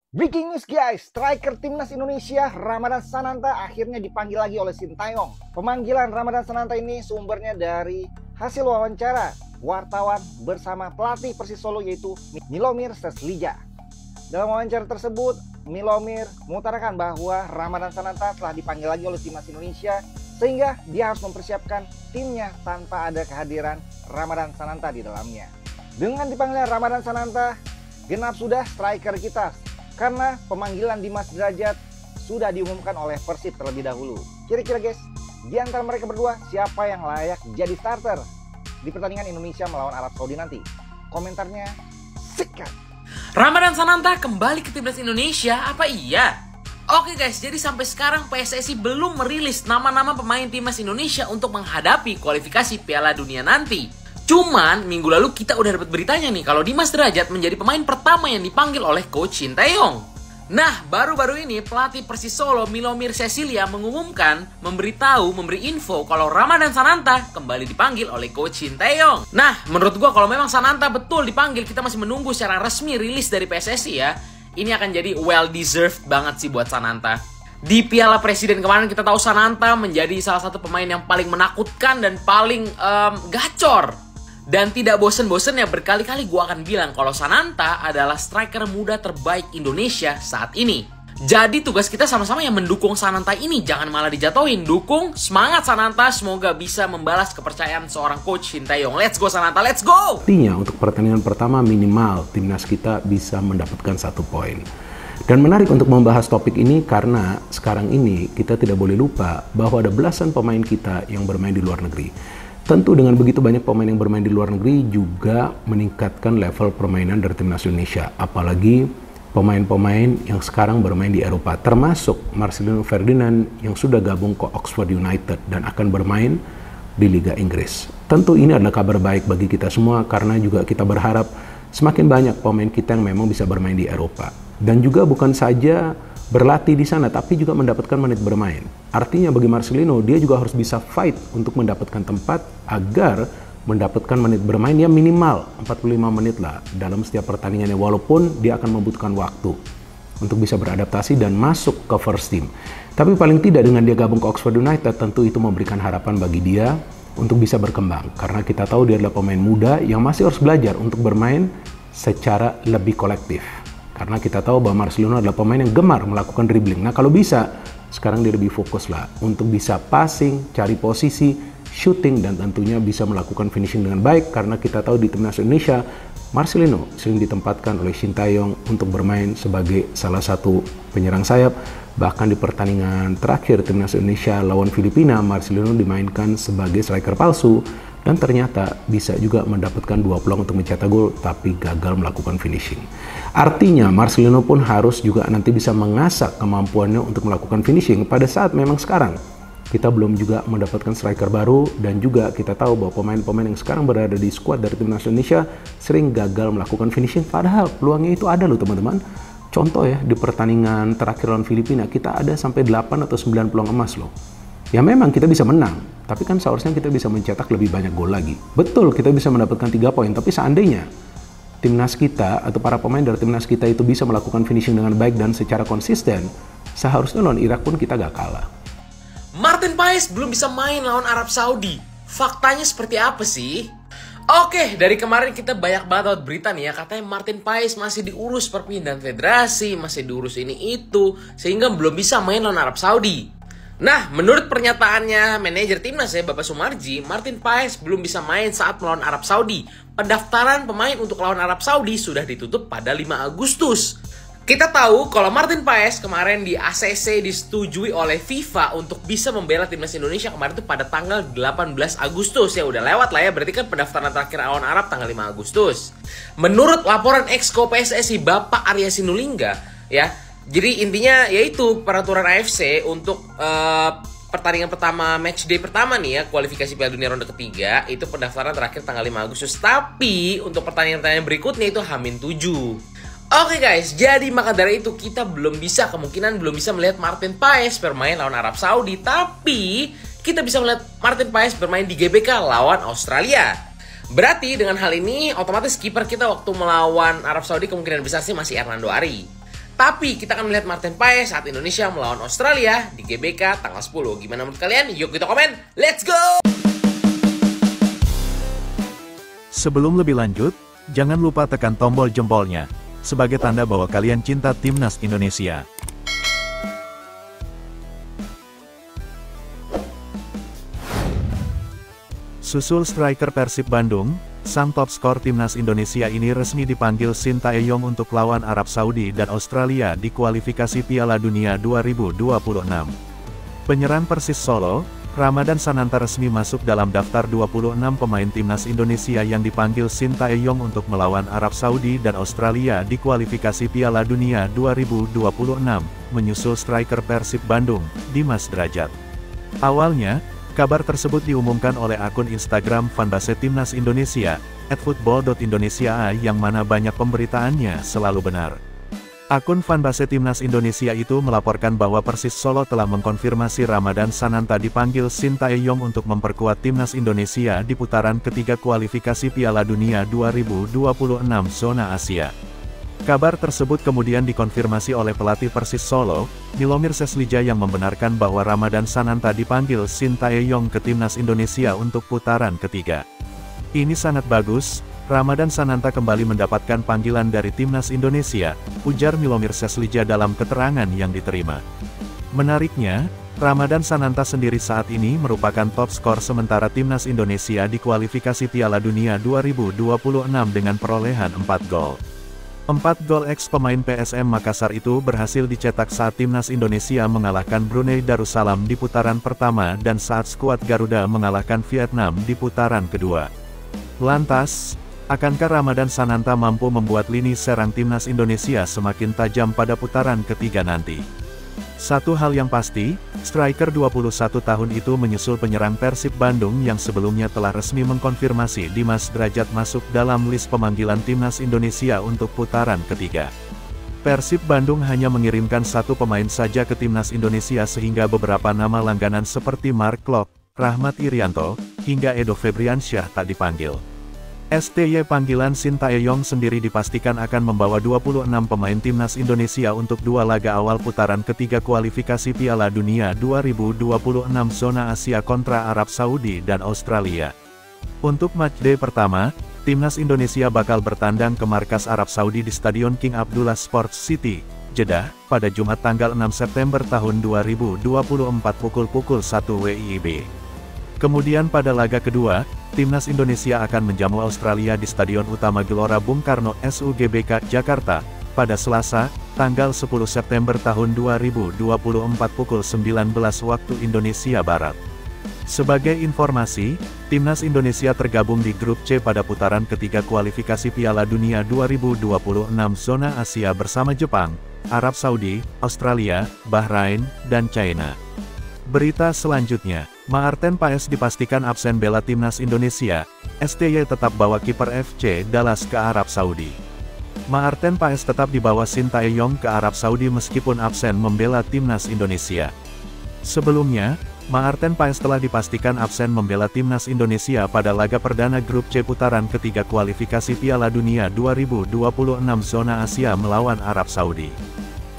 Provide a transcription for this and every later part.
Breaking news guys, striker timnas Indonesia Ramadhan Sananta akhirnya dipanggil lagi oleh Sintayong. Pemanggilan Ramadhan Sananta ini sumbernya dari hasil wawancara wartawan bersama pelatih Persis Solo yaitu Milomir Seslija. Dalam wawancara tersebut, Milomir mengutarakan bahwa Ramadhan Sananta telah dipanggil lagi oleh timnas Indonesia sehingga dia harus mempersiapkan timnya tanpa ada kehadiran Ramadhan Sananta di dalamnya. Dengan dipanggilnya Ramadhan Sananta, genap sudah striker kita. Karena pemanggilan Dimas Derajat sudah diumumkan oleh Persib terlebih dahulu. Kira-kira guys, di antara mereka berdua siapa yang layak jadi starter di pertandingan Indonesia melawan Arab Saudi nanti? Komentarnya sikat. Ramadhan Sananta kembali ke timnas Indonesia, apa iya? Oke guys, jadi sampai sekarang PSSI belum merilis nama-nama pemain timnas Indonesia untuk menghadapi kualifikasi Piala Dunia nanti. Cuman minggu lalu kita udah dapat beritanya nih kalau Dimas Derajat menjadi pemain pertama yang dipanggil oleh Coach Sintayong. Nah, baru-baru ini pelatih Persis Solo Milomir Seslija mengumumkan, memberi info kalau Ramadhan Sananta kembali dipanggil oleh Coach Sintayong. Nah, menurut gua kalau memang Sananta betul dipanggil, kita masih menunggu secara resmi rilis dari PSSI ya. Ini akan jadi well deserved banget sih buat Sananta. Di Piala Presiden kemarin kita tahu Sananta menjadi salah satu pemain yang paling menakutkan dan paling gacor. Dan tidak bosen-bosennya berkali-kali gue akan bilang kalau Sananta adalah striker muda terbaik Indonesia saat ini. Jadi tugas kita sama-sama yang mendukung Sananta ini, jangan malah dijatuhin. Dukung, semangat Sananta, semoga bisa membalas kepercayaan seorang Coach Sintayong. Let's go Sananta, let's go! Artinya untuk pertandingan pertama minimal timnas kita bisa mendapatkan 1 poin. Dan menarik untuk membahas topik ini karena sekarang ini kita tidak boleh lupa bahwa ada belasan pemain kita yang bermain di luar negeri. Tentu dengan begitu banyak pemain yang bermain di luar negeri juga meningkatkan level permainan dari timnas Indonesia. Apalagi pemain-pemain yang sekarang bermain di Eropa, termasuk Marcelino Ferdinand yang sudah gabung ke Oxford United dan akan bermain di Liga Inggris. Tentu ini adalah kabar baik bagi kita semua karena juga kita berharap semakin banyak pemain kita yang memang bisa bermain di Eropa. Dan juga bukan saja berlatih di sana, tapi juga mendapatkan menit bermain. Artinya bagi Marcelino, dia juga harus bisa fight untuk mendapatkan tempat agar mendapatkan menit bermain ya minimal 45 menit lah dalam setiap pertandingannya, walaupun dia akan membutuhkan waktu untuk bisa beradaptasi dan masuk ke first team. Tapi paling tidak dengan dia gabung ke Oxford United, tentu itu memberikan harapan bagi dia untuk bisa berkembang. Karena kita tahu dia adalah pemain muda yang masih harus belajar untuk bermain secara lebih kolektif. Karena kita tahu bahwa Marcelino adalah pemain yang gemar melakukan dribbling. Nah kalau bisa, sekarang dia lebih fokus lah untuk bisa passing, cari posisi, shooting, dan tentunya bisa melakukan finishing dengan baik. Karena kita tahu di timnas Indonesia, Marcelino sering ditempatkan oleh Sintayong untuk bermain sebagai salah satu penyerang sayap. Bahkan di pertandingan terakhir timnas Indonesia lawan Filipina, Marcelino dimainkan sebagai striker palsu. Dan ternyata bisa juga mendapatkan 2 peluang untuk mencetak gol, tapi gagal melakukan finishing. Artinya Marcelino pun harus juga nanti bisa mengasah kemampuannya untuk melakukan finishing pada saat memang sekarang kita belum juga mendapatkan striker baru, dan juga kita tahu bahwa pemain-pemain yang sekarang berada di skuad dari timnas Indonesia sering gagal melakukan finishing, padahal peluangnya itu ada loh teman-teman. Contoh ya, di pertandingan terakhir lawan Filipina kita ada sampai 8 atau 9 peluang emas loh. Ya memang kita bisa menang, tapi kan seharusnya kita bisa mencetak lebih banyak gol lagi. Betul, kita bisa mendapatkan 3 poin, tapi seandainya timnas kita atau para pemain dari timnas kita itu bisa melakukan finishing dengan baik dan secara konsisten, seharusnya lawan Irak pun kita gak kalah. Martin Paes belum bisa main lawan Arab Saudi. Faktanya seperti apa sih? Oke, dari kemarin kita banyak banget dapat berita nih ya, katanya Martin Paes masih diurus perpindahan federasi, masih diurus ini itu, sehingga belum bisa main lawan Arab Saudi. Nah, menurut pernyataannya manajer timnas ya, Bapak Sumarji, Martin Paes belum bisa main saat melawan Arab Saudi. Pendaftaran pemain untuk lawan Arab Saudi sudah ditutup pada 5 Agustus. Kita tahu kalau Martin Paes kemarin di ACC disetujui oleh FIFA untuk bisa membela timnas Indonesia kemarin itu pada tanggal 18 Agustus. Ya udah lewat lah ya, berarti kan pendaftaran terakhir lawan Arab tanggal 5 Agustus. Menurut laporan Exco PSSI Bapak Arya Sinulinga ya, jadi intinya yaitu peraturan AFC untuk pertandingan pertama, match day pertama nih ya, kualifikasi Piala Dunia ronde ketiga, itu pendaftaran terakhir tanggal 5 Agustus. Tapi untuk pertandingan-pertandingan berikutnya itu H-7. Oke guys, jadi maka dari itu kita kemungkinan belum bisa melihat Martin Paes bermain lawan Arab Saudi. Tapi kita bisa melihat Martin Paes bermain di GBK lawan Australia. Berarti dengan hal ini otomatis kiper kita waktu melawan Arab Saudi kemungkinan besar sih masih Hernando Ari. Tapi kita akan melihat Martin Paes saat Indonesia melawan Australia di GBK tanggal 10. Gimana menurut kalian? Yuk kita komen. Let's go! Sebelum lebih lanjut, jangan lupa tekan tombol jempolnya, sebagai tanda bahwa kalian cinta Timnas Indonesia. Susul striker Persib Bandung, sang top skor Timnas Indonesia ini resmi dipanggil Shin Tae-yong untuk lawan Arab Saudi dan Australia di kualifikasi Piala Dunia 2026. Penyerang Persis Solo, Ramadan Sananta resmi masuk dalam daftar 26 pemain Timnas Indonesia yang dipanggil Shin Tae-yong untuk melawan Arab Saudi dan Australia di kualifikasi Piala Dunia 2026, menyusul striker Persib Bandung, Dimas Drajat. Awalnya, kabar tersebut diumumkan oleh akun Instagram fanbase Timnas Indonesia, @football.indonesia yang mana banyak pemberitaannya selalu benar. Akun fanbase Timnas Indonesia itu melaporkan bahwa Persis Solo telah mengkonfirmasi Ramadan Sananta dipanggil Shin Tae-yong untuk memperkuat Timnas Indonesia di putaran ketiga kualifikasi Piala Dunia 2026 zona Asia. Kabar tersebut kemudian dikonfirmasi oleh pelatih Persis Solo, Milomir Seslija yang membenarkan bahwa Ramadan Sananta dipanggil Shin Tae-yong ke Timnas Indonesia untuk putaran ketiga. Ini sangat bagus, Ramadan Sananta kembali mendapatkan panggilan dari Timnas Indonesia, ujar Milomir Seslija dalam keterangan yang diterima. Menariknya, Ramadan Sananta sendiri saat ini merupakan top skor sementara Timnas Indonesia di kualifikasi Piala Dunia 2026 dengan perolehan 4 gol. 4 gol ex-pemain PSM Makassar itu berhasil dicetak saat Timnas Indonesia mengalahkan Brunei Darussalam di putaran pertama dan saat skuad Garuda mengalahkan Vietnam di putaran kedua. Lantas, akankah Ramadan Sananta mampu membuat lini serang Timnas Indonesia semakin tajam pada putaran ketiga nanti? Satu hal yang pasti, striker 21 tahun itu menyusul penyerang Persib Bandung yang sebelumnya telah resmi mengkonfirmasi Dimas Drajat masuk dalam list pemanggilan Timnas Indonesia untuk putaran ketiga. Persib Bandung hanya mengirimkan satu pemain saja ke Timnas Indonesia sehingga beberapa nama langganan seperti Mark Klok, Rahmat Irianto, hingga Edo Febriansyah tak dipanggil. STY panggilan Shin Tae-yong sendiri dipastikan akan membawa 26 pemain Timnas Indonesia untuk dua laga awal putaran ketiga kualifikasi Piala Dunia 2026 zona Asia kontra Arab Saudi dan Australia. Untuk matchday pertama, Timnas Indonesia bakal bertandang ke markas Arab Saudi di Stadion King Abdullah Sports City, Jeddah, pada Jumat tanggal 6 September tahun 2024 pukul 1 WIB. Kemudian pada laga kedua, Timnas Indonesia akan menjamu Australia di Stadion Utama Gelora Bung Karno SUGBK Jakarta, pada Selasa, tanggal 10 September tahun 2024 pukul 19 waktu Indonesia Barat. Sebagai informasi, Timnas Indonesia tergabung di grup C pada putaran ketiga kualifikasi Piala Dunia 2026 zona Asia bersama Jepang, Arab Saudi, Australia, Bahrain, dan China. Berita selanjutnya, Maarten Paes dipastikan absen bela Timnas Indonesia, STY tetap bawa kiper FC Dallas ke Arab Saudi. Maarten Paes tetap dibawa Shin Tae-yong ke Arab Saudi meskipun absen membela Timnas Indonesia. Sebelumnya, Maarten Paes telah dipastikan absen membela Timnas Indonesia pada laga perdana grup C putaran ketiga kualifikasi Piala Dunia 2026 zona Asia melawan Arab Saudi.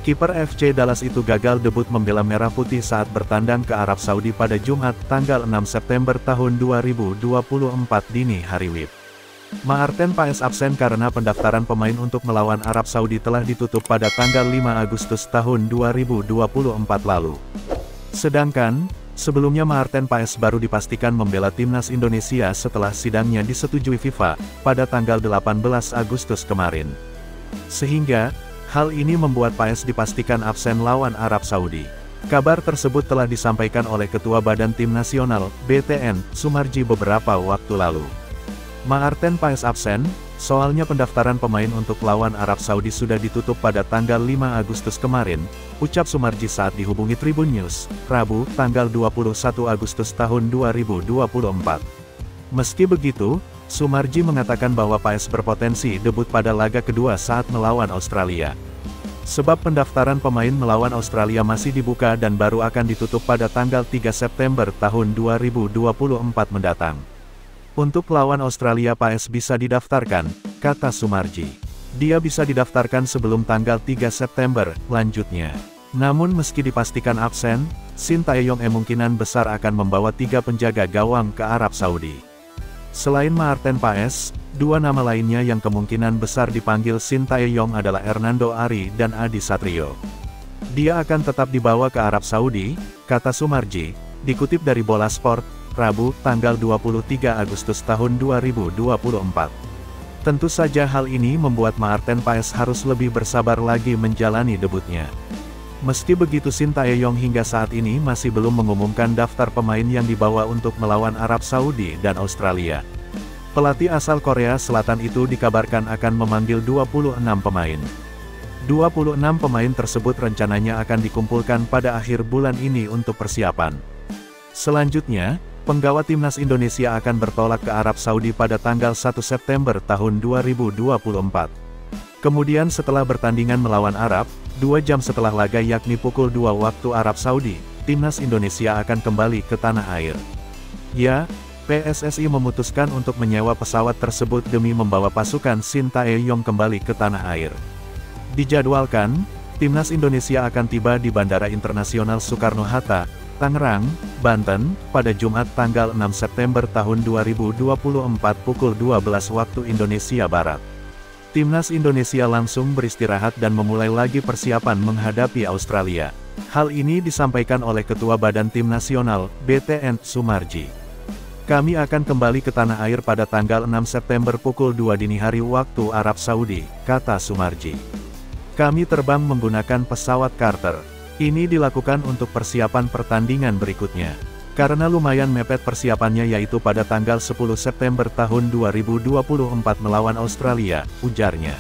Kiper FC Dallas itu gagal debut membela Merah Putih saat bertandang ke Arab Saudi pada Jumat, tanggal 6 September tahun 2024 dini hari WIB. Maarten Paes absen karena pendaftaran pemain untuk melawan Arab Saudi telah ditutup pada tanggal 5 Agustus tahun 2024 lalu. Sedangkan, sebelumnya Maarten Paes baru dipastikan membela Timnas Indonesia setelah sidangnya disetujui FIFA, pada tanggal 18 Agustus kemarin. Sehingga, hal ini membuat Paes dipastikan absen lawan Arab Saudi. Kabar tersebut telah disampaikan oleh Ketua Badan Tim Nasional, BTN, Sumarji beberapa waktu lalu. Maarten Paes absen, soalnya pendaftaran pemain untuk lawan Arab Saudi sudah ditutup pada tanggal 5 Agustus kemarin, ucap Sumarji saat dihubungi Tribun News, Rabu, tanggal 21 Agustus tahun 2024. Meski begitu, Sumarji mengatakan bahwa Paes berpotensi debut pada laga kedua saat melawan Australia. Sebab pendaftaran pemain melawan Australia masih dibuka dan baru akan ditutup pada tanggal 3 September tahun 2024 mendatang. Untuk lawan Australia Paes bisa didaftarkan, kata Sumarji. Dia bisa didaftarkan sebelum tanggal 3 September, lanjutnya. Namun meski dipastikan absen, Shin Tae-yong kemungkinan besar akan membawa 3 penjaga gawang ke Arab Saudi. Selain Maarten Paes, 2 nama lainnya yang kemungkinan besar dipanggil Shin Tae-yong adalah Hernando Ari dan Adi Satrio. Dia akan tetap dibawa ke Arab Saudi, kata Sumarji, dikutip dari Bola Sport, Rabu, tanggal 23 Agustus tahun 2024. Tentu saja hal ini membuat Maarten Paes harus lebih bersabar lagi menjalani debutnya. Meski begitu Shin Tae-yong hingga saat ini masih belum mengumumkan daftar pemain yang dibawa untuk melawan Arab Saudi dan Australia. Pelatih asal Korea Selatan itu dikabarkan akan memanggil 26 pemain. 26 pemain tersebut rencananya akan dikumpulkan pada akhir bulan ini untuk persiapan. Selanjutnya, penggawa timnas Indonesia akan bertolak ke Arab Saudi pada tanggal 1 September tahun 2024. Kemudian setelah bertandingan melawan Arab, 2 jam setelah laga yakni pukul 2 waktu Arab Saudi, timnas Indonesia akan kembali ke tanah air. Ya, PSSI memutuskan untuk menyewa pesawat tersebut demi membawa pasukan Shin Tae-yong kembali ke tanah air. Dijadwalkan, timnas Indonesia akan tiba di Bandara Internasional Soekarno-Hatta, Tangerang, Banten, pada Jumat tanggal 6 September tahun 2024 pukul 12 waktu Indonesia Barat. Timnas Indonesia langsung beristirahat dan memulai lagi persiapan menghadapi Australia. Hal ini disampaikan oleh Ketua Badan Tim Nasional, BTN, Sumarji. Kami akan kembali ke tanah air pada tanggal 6 September pukul 2 dini hari waktu Arab Saudi, kata Sumarji. Kami terbang menggunakan pesawat charter. Ini dilakukan untuk persiapan pertandingan berikutnya. Karena lumayan mepet persiapannya yaitu pada tanggal 10 September tahun 2024 melawan Australia, ujarnya.